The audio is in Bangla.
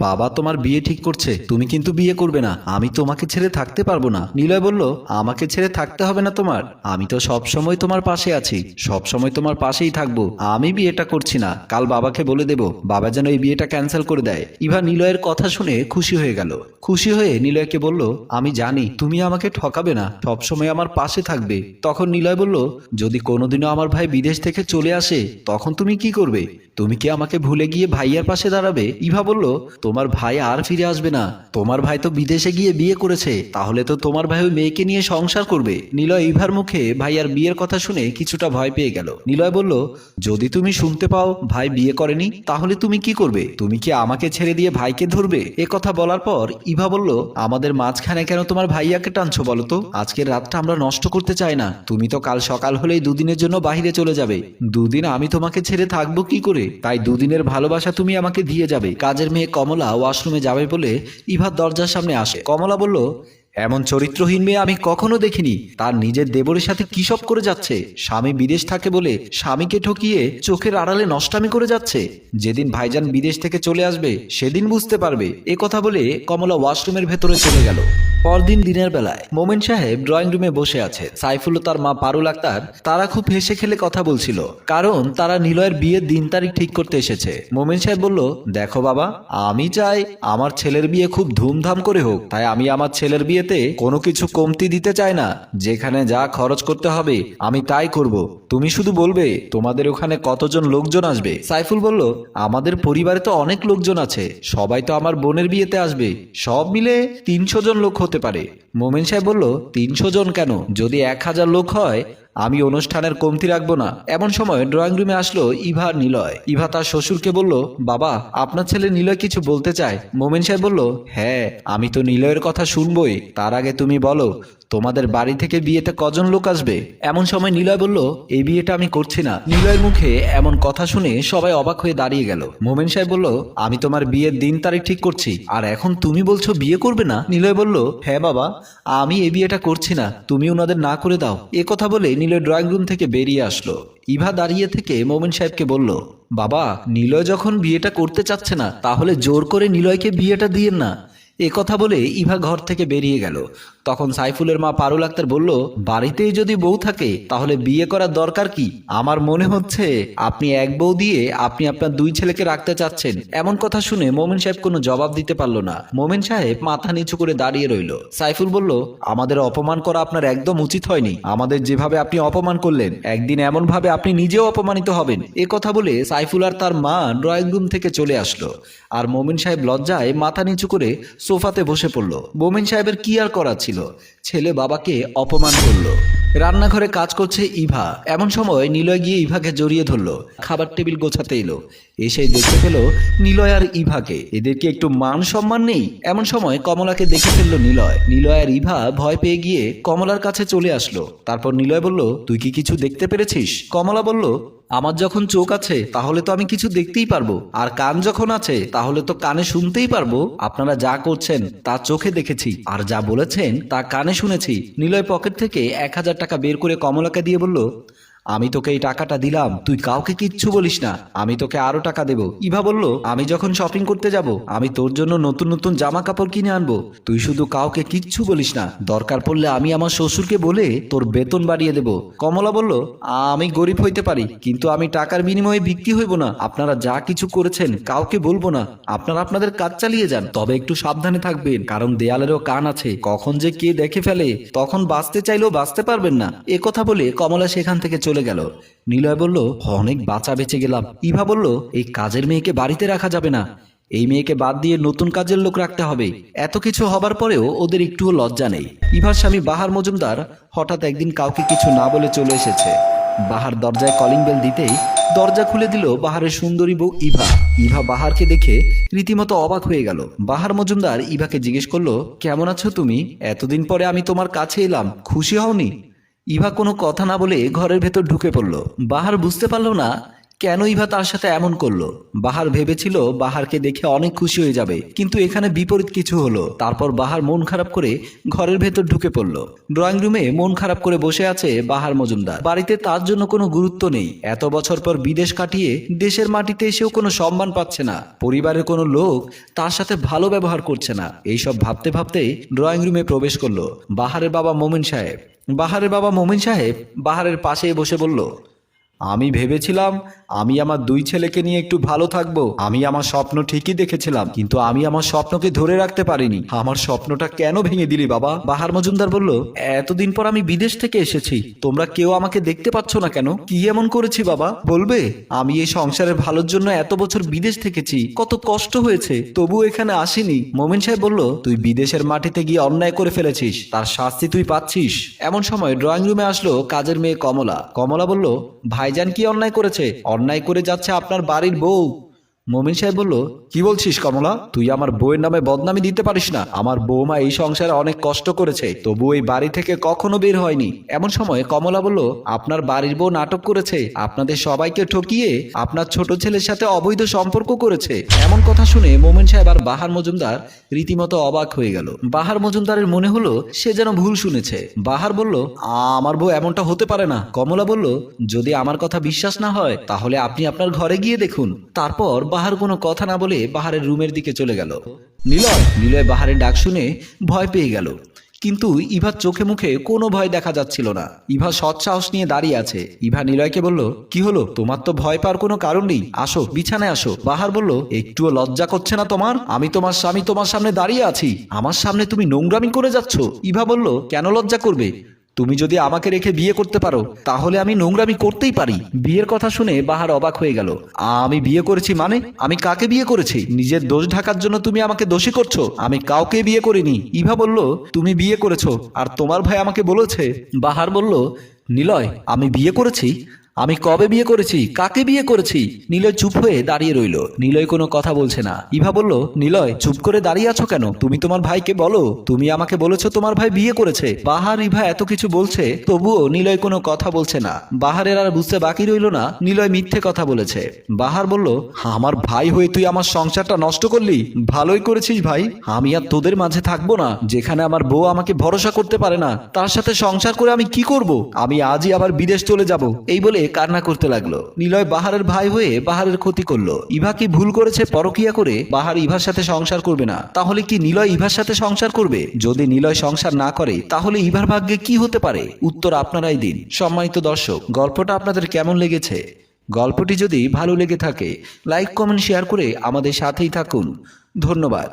বাবা তোমার বিয়ে ঠিক করছে, তুমি কিন্তু বিয়ে করবে না, আমি তোমাকে ছেড়ে থাকতে পারবো না। নিলয় বলল, আমাকে ছেড়ে থাকতে হবে না তোমার, আমি তো সব সময় তোমার পাশে আছি, সব সময় তোমার পাশেই থাকবো। আমি বিয়েটা করছি না, কাল বাবাকে বলে দেব, বাবা যেন এই বিয়েটা ক্যান্সেল করে দেয়। ইভা নিলয়ের কথা শুনে খুশি হয়ে গেল। খুশি হয়ে নিলয়কে বলল, আমি জানি তুমি আমাকে ঠকাবে না, সব সময় আমার পাশে থাকবে। তখন নিলয় বলল, যদি কোনোদিনও আমার ভাই বিদেশ থেকে চলে আসে তখন তুমি কি করবে? তুমি কি আমাকে ভুলে গিয়ে ভাইয়ার পাশে দাঁড়াবে? ইভা বলল, তোমার ভাই আর ফিরে আসবে না, তোমার ভাই তো বিদেশে গিয়ে বিয়ে করেছে, তাহলে তো তোমার ভাই ওই মেয়েকে নিয়ে সংসার করবে। নিলয় ইভার মুখে ভাইয়ার বিয়ের কথা শুনে কিছুটা ভয় পেয়ে গেল। নিলয় বলল, যদি তুমি শুনতে পাও ভাই বিয়ে করেনি তাহলে তুমি কি করবে? তুমি কি আমাকে ছেড়ে দিয়ে ভাইকে ধরবে? এ কথা বলার পর ইভা বলল, আমাদের মাঝখানে কেন তোমার ভাইয়াকে টানছো বলো তো? আজকের রাতটা আমরা নষ্ট করতে চাই না, তুমি তো কাল সকাল হলেই দুদিনের জন্য বাইরে চলে যাবে, দুদিন আমি তোমাকে ছেড়ে থাকবো কি করে? তাই দুদিনের ভালোবাসা তুমি আমাকে দিয়ে যাবে। কাজের মেয়ে কমলা ওয়াশরুমে যাবে বলে ইভা দরজার সামনে আসে। কমলা বলল, এমন চরিত্রহীন মেয়ে আমি কখনো দেখিনি, তার নিজের দেবরের সাথে কি সব করে যাচ্ছে, স্বামী বিদেশ থাকে বলে স্বামীকে ঠকিয়ে চোখের আড়ালে নষ্টামি করে যাচ্ছে, যেদিন ভাইজান বিদেশ থেকে চলে আসবে সেদিন বুঝতে পারবে। এ কথা বলে কমলা ওয়াশরুমের ভেতরে চলে গেল। পরদিন দিনের বেলায় মোমেন সাহেব ড্রয়িং রুমে বসে আছে। সাইফুল ও তার মা পারুল আক্তার তারা খুব হেসে খেলে কথা বলছিল, কারণ তারা নিলয়ের বিয়ের দিন তারিখ ঠিক করতে এসেছে। মোমেন সাহেব বলল, দেখো বাবা, আমি চাই আমার ছেলের বিয়ে খুব ধুমধাম করে হোক, তাই আমি আমার ছেলের বিয়েতে কোনো কিছু কমতি দিতে চাই না, যেখানে যা খরচ করতে হবে আমি তাই করব, তুমি শুধু বলবে তোমাদের ওখানে কতজন লোকজন আসবে। সাইফুল বলল, আমাদের পরিবারে তো অনেক লোকজন আছে, সবাই তো আমার বোনের বিয়েতে আসবে, সব মিলে 300 জন লোক হতে পারে। মোমেন সাহেব বলল, 300 জন কেন, যদি 1000 লোক হয় আমি অনুষ্ঠানের কমতি রাখবো না। এমন সময় ড্রয়িং রুমে আসলো ইভা আর নিলয়। ইভা তার শ্বশুরকে বলল, বাবা, আপনার ছেলে নিলয় কিছু বলতে চায়। মোমেন সাহেব বলল, হ্যাঁ, আমি তো নিলয়ের কথা শুনবই, তার আগে তুমি বলো তোমাদের বাড়ি থেকে বিয়েতে কজন লোক আসবে? এমন সময় নিলয় বলল, এই বিয়েটা আমি করছি না। নিলয়ের মুখে এমন কথা শুনে সবাই অবাক হয়ে দাঁড়িয়ে গেল। মোমেন সাহেব বলল, আমি তোমার বিয়ের দিন তারিখ ঠিক করছি, আর এখন তুমি বলছো বিয়ে করবে না? নিলয় বলল, হ্যাঁ বাবা, আমি এই বিয়েটা করছি না, তুমি ওনাদের না করে দাও। এ কথা বলে নিলয় ড্রয়িং রুম থেকে বেরিয়ে আসলো। ইভা দাঁড়িয়ে থেকে মোমেন সাহেবকে বলল, বাবা, নিলয় যখন বিয়েটা করতে চাচ্ছে না তাহলে জোর করে নিলয়কে বিয়েটা দিয়েন না। এ কথা বলে ইভা ঘর থেকে বেরিয়ে গেল। তখন সাইফুলের মা পারুল আক্তার বলল, বাড়িতেই যদি বউ থাকে তাহলে বিয়ে করার দরকার কি? আমার মনে হচ্ছে আপনি এক বউ দিয়ে আপনি আপনার 2 ছেলেকে রাখতে চাচ্ছেন। এমন কথা শুনে মোমেন সাহেব কোনো জবাব দিতে পারলো না। মোমেন সাহেব মাথা নিচু করে দাঁড়িয়ে রইল। সাইফুল বলল, আমাদের অপমান করা আপনার একদম উচিত হয়নি, আমাদের যেভাবে আপনি অপমান করলেন একদিন এমন ভাবে আপনি নিজেও অপমানিত হবেন। এ কথা বলে সাইফুল আর তার মা ড্রয়িং রুম থেকে চলে আসলো, আর মোমেন সাহেব লজ্জায় মাথা নিচু করে সোফাতে বসে পড়ল। মোমেন সাহেবের কি আর করার ছিল, ছেলে বাবাকে অপমান করলো। রান্নাঘরে কাজ করছে ইভা। এমন সময় নিলয় গিয়ে ইভাকে জড়িয়ে ধরলো, খাবার টেবিল গোছাতে এলো। এসে দেখতে পেল নিলয় আর ইভাকে, এদেরকে একটু মান সম্মান নেই। এমন সময় কমলাকে দেখে ফেললো নিলয়। নিলয় আর ইভা ভয় পেয়ে গিয়ে কমলার কাছে চলে আসলো। তারপর নিলয় বলল, তুই কি কিছু দেখতে পেরেছিস? কমলা বলল, আমার যখন চোখ আছে তাহলে তো আমি কিছু দেখতেই পারবো, আর কান যখন আছে তাহলে তো কানে শুনতেই পারবো। আপনারা যা করছেন তা চোখে দেখেছি, আর যা বলেছেন তা কানে শুনেছি। নিলয় পকেট থেকে 1000 টাকা বের করে কমলাকে দিয়ে বলল, আমি তোকে এই টাকাটা দিলাম, তুই কাউকে কিচ্ছু বলিস না, আমি তোকে আরো টাকা দেব। ইভা বলল, আমি যখন শপিং করতে যাব আমি তোর জন্য নতুন নতুন জামা কাপড় কিনে আনবো, তুই শুধু কাউকে কিচ্ছু বলিস না, দরকার পড়লে আমি আমার শ্বশুরকে বলে তোর বেতন বাড়িয়ে দেব। কমলা বলল, আমি গরিব হইতে পারি কিন্তু আমি টাকার বিনিময়ে বিক্রি হইব না, আপনারা যা কিছু করেছেন কাউকে বলবো না, আপনারা আপনাদের কাজ চালিয়ে যান, তবে একটু সাবধানে থাকবেন, কারণ দেয়ালেরও কান আছে, কখন যে কে দেখে ফেলে তখন বাঁচতে চাইলেও বাঁচতে পারবেন না। এ কথা বলে কমলা সেখান থেকে চলে গেল। নিলয় বলল, অনেক বাঁচা বেঁচে গেলাম। ইভা বলল, এই কাজের মেয়েকে বাড়িতে রাখা যাবে না, এই মেয়েকে বাদ দিয়ে নতুন কাজের লোক রাখতে হবে। এত কিছু হবার পরেও ওদের একটুও লজ্জা নেই। ইভার স্বামী বাহার মজুমদার হঠাৎ একদিন কাউকে কিছু না বলে চলে এসেছে। বাহার দরজায় কলিং বেল দিতেই দরজা খুলে দিল বাহারের সুন্দরী বউ ইভা। ইভা বাহারকে দেখে রীতিমতো অবাক হয়ে গেল। বাহার মজুমদার ইভাকে জিজ্ঞেস করলো, কেমন আছো তুমি? এতদিন পরে আমি তোমার কাছে এলাম, খুশি হওনি? ইভা কোনো কথা না বলে ঘরের ভেতর ঢুকে পড়ল। বাহার বুঝতে পারল না কেন ইভা তার সাথে এমন করলো? বাহার ভেবেছিল বাহারকে দেখে অনেক খুশি হয়ে যাবে, কিন্তু এখানে বিপরীত কিছু হলো। তারপর বাহার মন খারাপ করে ঘরের ভেতর ঢুকে পড়লো। ড্রয়িং রুমে মন খারাপ করে বসে আছে বাহার মজুমদার। বাড়িতে তার জন্য কোনো গুরুত্ব নেই। এত বছর পর বিদেশ কাটিয়ে দেশের মাটিতে এসেও কোনো সম্মান পাচ্ছে না। পরিবারের কোনো লোক তার সাথে ভালো ব্যবহার করছে না। এইসব ভাবতে ভাবতেই ড্রয়িং রুমে প্রবেশ করলো বাহারের বাবা মোমিন সাহেব। বাহারের বাবা মোমিন সাহেব বাহারের পাশে বসে বলল, আমি ভেবেছিলাম আমি আমার দুই ছেলেকে নিয়ে একটু ভালো থাকবো। আমি আমার স্বপ্ন ঠিকই দেখেছিলাম, কিন্তু আমি আমার স্বপ্নকে ধরে রাখতে পারিনি। আমার স্বপ্নটা কেন ভেঙে দিলি বাবা? বাহার মজুমদার বলল, এতদিন পর আমি বিদেশ থেকে এসেছি, তোমরা কেউ আমাকে দেখতে পাচ্ছ না কেন? কি এমন করেছি বাবা বলবে? আমি এই সংসারের ভালোর জন্য এত বছর বিদেশ থেকেছি, কত কষ্ট হয়েছে, তবু এখানে আসিনি। মোমিন সাহেব বলল, তুই বিদেশের মাটিতে গিয়ে অন্যায় করে ফেলেছিস, তার শাস্তি তুই পাচ্ছিস। এমন সময় ড্রয়িং রুমে আসলো কাজের মেয়ে কমলা। কমলা বলল, ভাইজান কি অন্যায় করেছে? অন্যায় করে যাচ্ছে আপনার বাড়ির বউ। মোমিন সাহেব বলল, কি বলছিস কমলা? তুই আমার বউয়ের নামে বদনামি দিতে পারিস না। আমার বৌমা এই সংসারে অনেক কষ্ট করেছে, তবু এই বাড়ি থেকে কখনো বের হয়নি। এমন সময় কমলা বলল, আপনার বাড়ির বউ নাটক করেছে, আপনাদের সবাইকে ঠকিয়ে আপনার ছোট ছেলের সাথে অবৈধ সম্পর্ক করেছে। এমন কথা শুনে মোমিন সাহেব আর বাহার মজুমদার রীতিমতো অবাক হয়ে গেল। বাহার মজুমদারের মনে হলো সে যেন ভুল শুনেছে। বাহার বলল, আমার বউ এমনটা হতে পারে না। কমলা বলল, যদি আমার কথা বিশ্বাস না হয় তাহলে আপনি আপনার ঘরে গিয়ে দেখুন। তারপর বাহার কোনো কথা না বলে বাহারের রুমের দিকে চলে গেল। নিলয় বাহারের ডাক শুনে ভয় পেয়ে গেল, কিন্তু ইভার চোখে মুখে কোনো ভয় দেখা যাচ্ছিল না। ইভা সৎসাহস নিয়ে দাঁড়িয়ে আছে। ইভা নিলয়কে বলল, কি হলো? তোমার তো ভয় পাওয়ার কোনো কারণ নেই, আসো বিছানায় আসো। বাহার বলল, একটুও লজ্জা করছে না তোমার? আমি তোমার স্বামী, তোমার সামনে দাঁড়িয়ে আছি, আমার সামনে তুমি নোংরামি করে যাচ্ছ। ইভা বলল, কেন লজ্জা করবে? তুমি যদি আমাকে রেখে বিয়ে করতে পারো তাহলে আমি নোংরামি করতেই পারি। বিয়ের কথা শুনে বাহার অবাক হয়ে গেল। আমি বিয়ে করেছি মানে? আমি কাকে বিয়ে করেছি? নিজের দোষ ঢাকার জন্য তুমি আমাকে দোষী করছো। আমি কাউকে বিয়ে করিনি। ইভা বলল, তুমি বিয়ে করেছো আর তোমার ভাই আমাকে বলেছে। বাহার বলল, নিলয় আমি বিয়ে করেছি? আমি কবে বিয়ে করেছি? কাকে বিয়ে করেছি? নিলয় চুপ হয়ে দাঁড়িয়ে রইল। নিলয় কোনো কথা বলছে না। ইভা বলল, নিলয় চুপ করে দাঁড়িয়ে আছো কেন? তুমি তোমার ভাইকে বলো, তুমি আমাকে বলেছো তোমার ভাই বিয়ে করেছে। বাহার ইভা এত কিছু বলছে, তবুও নিলয় কোনো কথা বলছে না। বাহারের আর বুঝতে বাকি রইল না নিলয় মিথ্যে কথা বলেছে। বাহার বলল, আমার ভাই হয়ে তুই আমার সংসারটা নষ্ট করলি। ভালোই করেছিস ভাই। আমি আর তোদের মাঝে থাকবো না। যেখানে আমার বউ আমাকে ভরসা করতে পারে না, তার সাথে সংসার করে আমি কি করব? আমি আজই আবার বিদেশ চলে যাব। এই বলে কান্না করতে লাগলো। নিলয় বাহারের ভাই হয়ে বাহারের ক্ষতি করলো। ইভা কি ভুল করেছে পরকিয়া করে? বাহার ইভার সাথে সংসার করবে না, তাহলে কি নিলয় ইভার সাথে সংসার করবে? যদি নিলয় সংসার না করে তাহলে ইভার ভাগ্যে কি হতে পারে? উত্তর আপনারাই দিন। সম্মানিত দর্শক, গল্পটা আপনাদের কেমন লেগেছে? গল্পটি যদি ভালো লেগে থাকে লাইক কমেন্ট শেয়ার করে আমাদের সাথেই থাকুন। ধন্যবাদ।